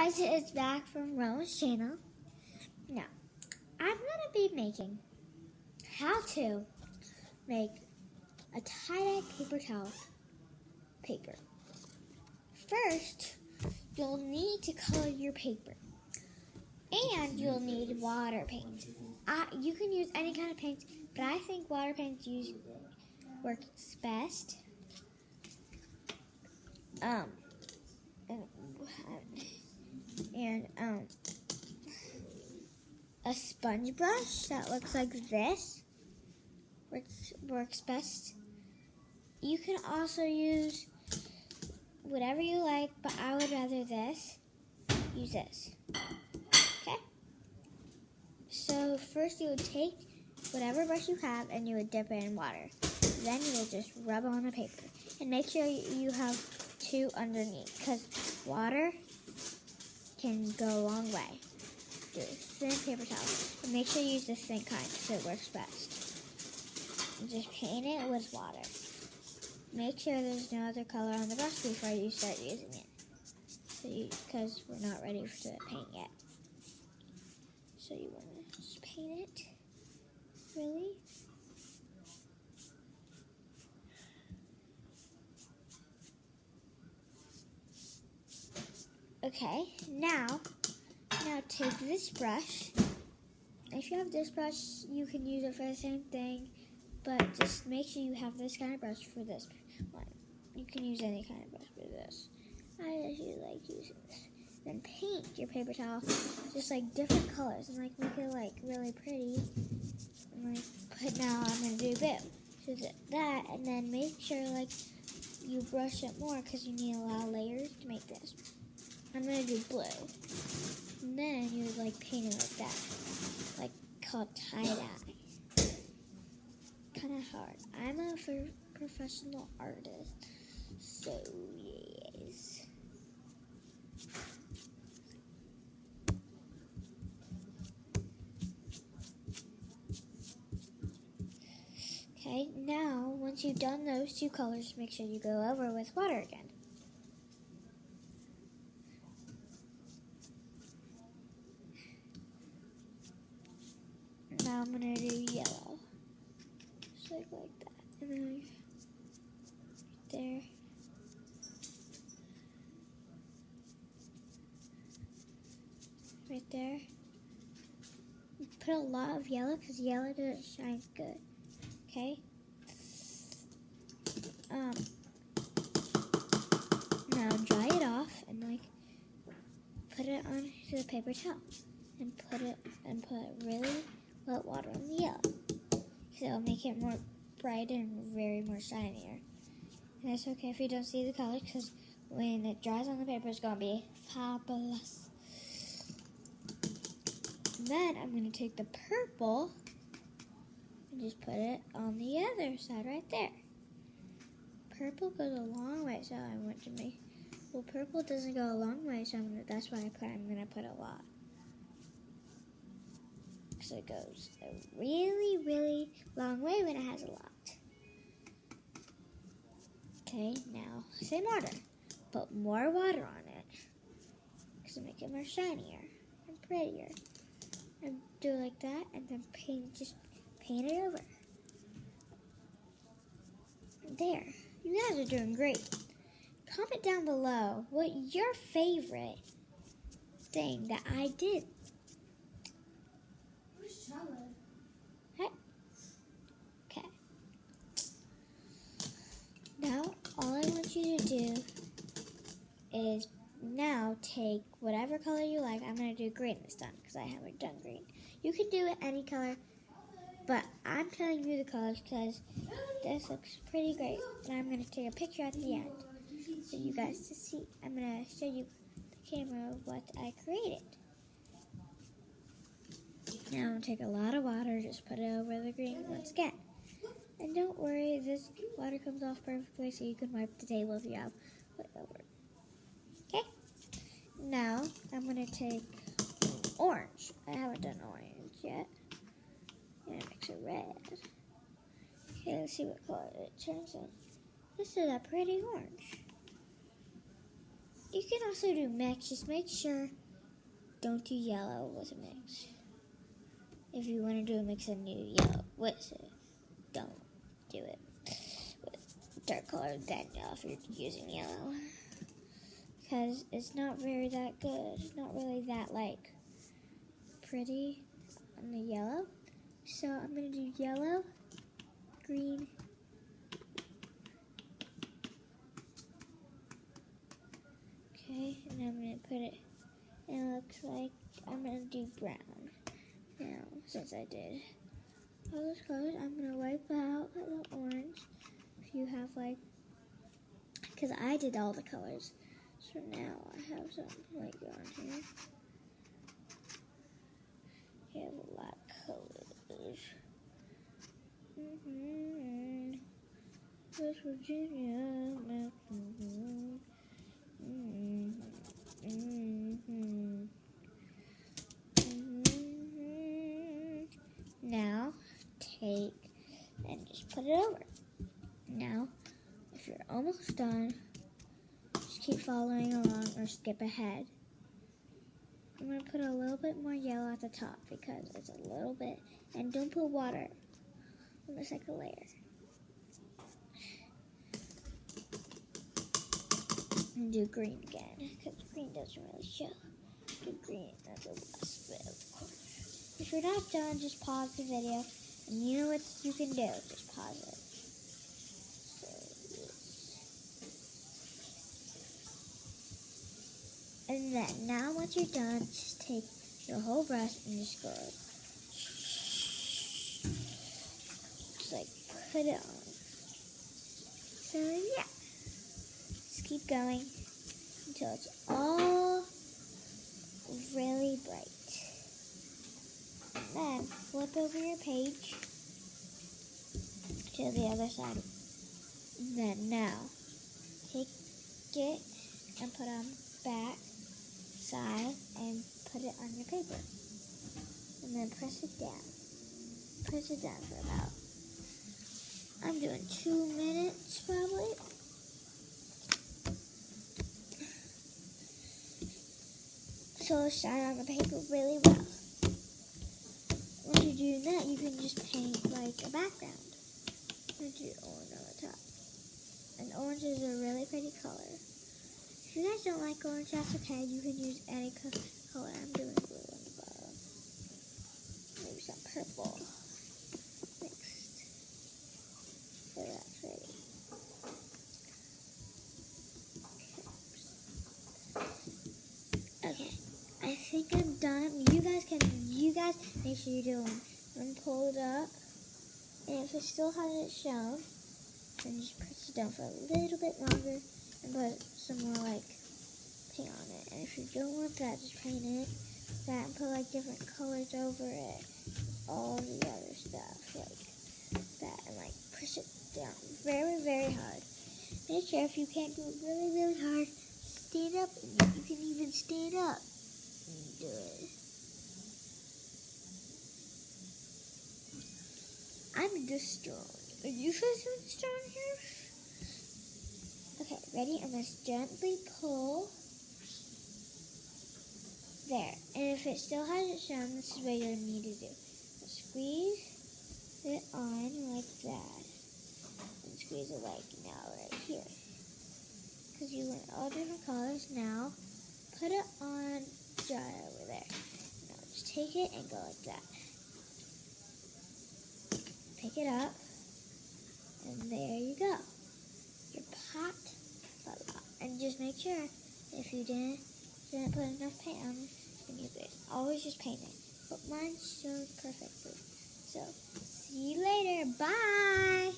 guys, it's back from Rowan's channel. Now, I'm going to be making how to make a tie-dye paper towel paper. First, you'll need to color your paper. And you'll need water paint. You can use any kind of paint, but I think water paint works best. And a sponge brush that looks like this works best. You can also use whatever you like, but I would rather use this. Okay? So first you would take whatever brush you have and you would dip it in water. Then you will just rub on the paper. And make sure you have two underneath, because water can go a long way. Do a thin paper towel. And make sure you use the thin kind so it works best. And just paint it with water. Make sure there's no other color on the brush before you start using it. Because we're not ready to paint yet. So you want to just paint it. Really? Okay, now take this brush. If you have this brush, you can use it for the same thing, but just make sure you have this kind of brush for this one. You can use any kind of brush for this. I usually like using this. Then paint your paper towel just like different colors and like make it like really pretty. And but now I'm gonna do blue. So that, and then make sure like you brush it more because you need a lot of layers to make this. I'm gonna do blue. And then you would like paint it like that, like called tie-dye. Kind of hard. I'm a professional artist, so yes. Okay, now once you've done those two colors, make sure you go over with water again. Now I'm going to do yellow. Just like that. And then right there. Right there. Put a lot of yellow because yellow doesn't shine good. Okay? Now dry it off and like put it onto the paper towel. And put really wet water on the yellow. So it'll make it more bright and very more shinier. And it's okay if you don't see the color because when it dries on the paper, it's going to be fabulous. And then I'm going to take the purple and just put it on the other side right there. Purple goes a long way, so I want to make... Well, purple doesn't go a long way, so that's why I'm going to put a lot. So it goes a really, really long way when it has a lot. Okay, now same order. Put more water on it. Because it'll make it more shinier and prettier. And do it like that, and then just paint it over. There. You guys are doing great. Comment down below what your favorite thing that I did. Okay. Now, all I want you to do is now take whatever color you like. I'm going to do green this time because I haven't done green. You can do it any color, but I'm telling you the colors because this looks pretty great. And I'm going to take a picture at the end for you guys to see. I'm going to show you the camera what I created. Now I'm going to take a lot of water, just put it over the green once again. And don't worry, this water comes off perfectly so you can wipe the table if you have put it over. Okay? Now I'm going to take orange. I haven't done orange yet. And mix it red. Okay, let's see what color it turns in. This is a pretty orange. You can also do mix. Just make sure don't do yellow with a mix. If you want to do a mix and do yellow with it, don't do it with dark color then yellow if you're using yellow. Because it's not very that good. It's not really that pretty on the yellow. So I'm going to do yellow, green, okay, and I'm going to put it, and it looks like I'm going to do brown. Now, since I did all those colors, I'm going to wipe out the orange. If you have because I did all the colors. So now I have some on here. You have a lot of colors. West Virginia. Now take and just put it over. Now, if you're almost done, just keep following along or skip ahead. I'm going to put a little bit more yellow at the top because it's a little bit, and don't put water on the second layer. And do green again because green doesn't really show. Do green at the last bit of color. If you're not done, just pause the video, and you know what you can do. Just pause it. And then, now once you're done, just take your whole brush and just go just put it on. So yeah, just keep going until it's all really bright. And then flip over your page to the other side. And then now, take it and put on back side and put it on your paper. And then press it down. Press it down for about, I'm doing 2 minutes probably. So it'll shine on the paper really well. Once you do that, you can just paint a background. And do orange on the top. And orange is a really pretty color. If you guys don't like orange, that's okay. You can use any color. I'm doing blue on the bottom. Maybe some purple mixed. So that's pretty. Okay. I think I'm done. You guys make sure you do one. And pull it up. And if it still hasn't shown, then just press it down for a little bit longer and put some more paint on it. And if you don't want that, just paint it that and put different colors over it. All the other stuff that, and push it down very, very hard. Make sure if you can't do it really, really hard, stand up. And you can even stand up and do it. I'm just strong. Are you feeling strong here? Okay, ready? And let's gently pull. There. And if it still hasn't shown, this is what you need to do. Squeeze it on like that. And squeeze it now right here. Because you want all different colors. Now, put it on dry over there. Now, just take it and go like that. Pick it up. And there you go. Your pot. And just make sure if you didn't put enough paint on it, then you could always just paint it. But mine showed perfectly. So, see you later. Bye!